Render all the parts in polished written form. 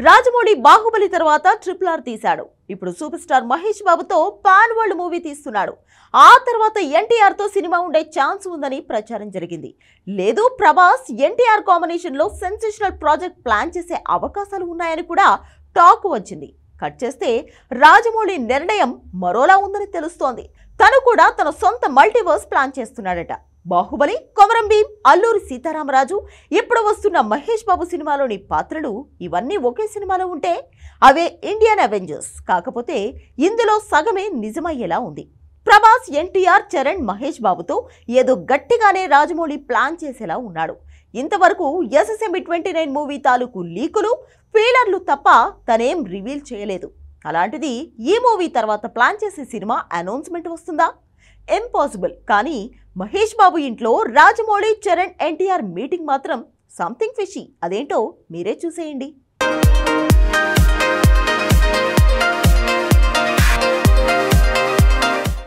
రాజమౌళి బాహుబలి తర్వాత RRR తీశాడు. ఇప్పుడు సూపర్ స్టార్ మహేష్ బాబుతో పాన్ వరల్డ్ మూవీ తీస్తున్నాడు. ఆ తర్వాత ఎన్టీఆర్ తో సినిమా ఉండే ఛాన్స్ ఉందని ప్రచారం జరిగింది. లేదు ప్రభాస్ ఎన్టీఆర్ కాంబినేషన్ లో సెన్సేషనల్ ప్రాజెక్ట్ ప్లాన్ చేసే అవకాశాలు ఉన్నాయని కూడా టాక్ వచ్చింది. కట్ చేస్తే రాజమౌళి నిర్ణయం మరోలా ఉందని తెలుస్తోంది. తను కూడా తన సొంత మల్టీవర్స్ ప్లాన్ చేస్తున్నాడట. బాహుబలి, కొమరం భీం, అల్లూరి సీతారామరాజు, ఇప్పుడు వస్తున్న మహేష్ బాబు సినిమాలోని పాత్రలు ఇవన్నీ ఒకే సినిమాలో ఉంటే అవే ఇండియన్ అవెంజర్స్. కాకపోతే ఇందులో సగమే నిజమయ్యేలా ఉంది. ప్రభాస్, ఎన్టీఆర్, చరణ్, మహేష్ బాబుతో ఏదో గట్టిగానే రాజమౌళి ప్లాన్ చేసేలా ఉన్నాడు. ఇంతవరకు SSMB 29 మూవీ తాలూకు లీకులు, ఫీలర్లు తప్ప తనేం రివీల్ చేయలేదు. అలాంటిది ఈ మూవీ తర్వాత ప్లాన్ చేసే సినిమా అనౌన్స్మెంట్ వస్తుందా? ఇంపాసిబుల్. కానీ మహేష్ బాబు ఇంట్లో రాజమౌళి, చరణ్, ఎన్టీఆర్ మీటింగ్ మాత్రం సంథింగ్ ఫిషీ. అదేంటో మీరే చూసేయండి.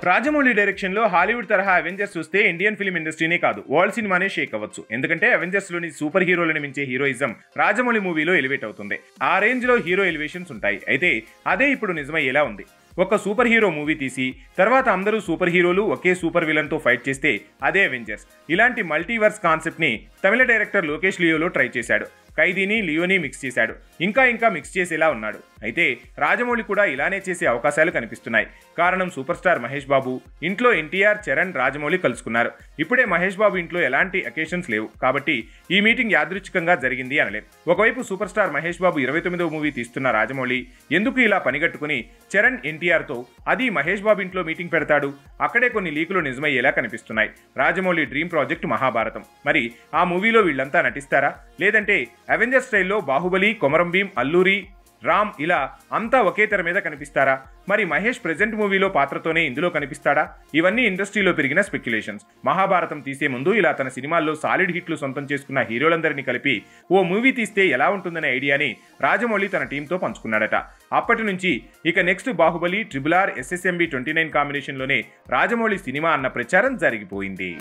రాజమౌళి డైరెక్షన్ లో హాలీవుడ్ తరహా అవెంజర్స్ చూస్తే ఇండియన్ ఫిల్మ్ ఇండస్ట్రీనే కాదు, వరల్డ్ సినిమానే షేక్ అవ్వచ్చు. ఎందుకంటే అవెంజర్స్ లోని సూపర్ హీరోలను మించే హీరోయిజం రాజమౌళి మూవీలో ఎలివేట్ అవుతుంది. ఆ రేంజ్ లో హీరో ఎలివేషన్స్ ఉంటాయి. అయితే అదే ఇప్పుడు నిజమయ్యేలా ఉంది. ఒక సూపర్ హీరో మూవీ తీసి తర్వాత అందరూ సూపర్ హీరోలు ఒకే సూపర్ విలన్ తో ఫైట్ చేస్తే అదే అవెంజర్స్. ఇలాంటి మల్టీవర్స్ కాన్సెప్ట్ ని తమిళ డైరెక్టర్ లోకేష్ లియోలో ట్రై చేశాడు. ఖైదీని, లియోని మిక్స్ చేశాడు. ఇంకా మిక్స్ చేసేలా ఉన్నాడు. అయితే రాజమౌళి కూడా ఇలానే చేసే అవకాశాలు కనిపిస్తున్నాయి. కారణం సూపర్ స్టార్ మహేష్ బాబు ఇంట్లో ఎన్టీఆర్, చరణ్, రాజమౌళి కలుసుకున్నారు. ఇప్పుడే మహేష్ బాబు ఇంట్లో ఎలాంటి అకేషన్స్ లేవు కాబట్టి ఈ మీటింగ్ యాదృచ్ఛికంగా జరిగింది అనలేదు. ఒకవైపు super star Mahesh Babu 29వ movie తీస్తున్న రాజమౌళి ఎందుకు ఇలా పనిగట్టుకుని చరణ్, ఎన్టీఆర్ తో అది మహేష్ బాబు ఇంట్లో మీటింగ్ పెడతాడు? అక్కడే కొన్ని లీకులు నిజమయ్యేలా కనిపిస్తున్నాయి. Rajamouli dream project Mahabharatam. మరి ఆ మూవీలో వీళ్ళంతా నటిస్తారా? లేదంటే అవెంజర్ స్టైల్లో బాహుబలి, కొమరం భీం, అల్లూరి, రామ్ ఇలా అంతా ఒకే తెర మీద కనిపిస్తారా? మరి మహేష్ ప్రెజెంట్ మూవీలో పాత్రతోనే ఇందులో కనిపిస్తాడా? ఇవన్నీ ఇండస్ట్రీలో పెరిగిన స్పెక్యులేషన్స్. మహాభారతం తీసే ముందు ఇలా తన సినిమాల్లో సాలిడ్ హిట్లు సొంతం చేసుకున్న హీరోలందరినీ కలిపి ఓ మూవీ తీస్తే ఎలా ఉంటుందనే ఐడియాని రాజమౌళి తన టీంతో పంచుకున్నాడట. అప్పటి నుంచి ఇక నెక్స్ట్ బాహుబలి, RRR, SSMB 29 కాంబినేషన్లోనే రాజమౌళి సినిమా అన్న ప్రచారం జరిగిపోయింది.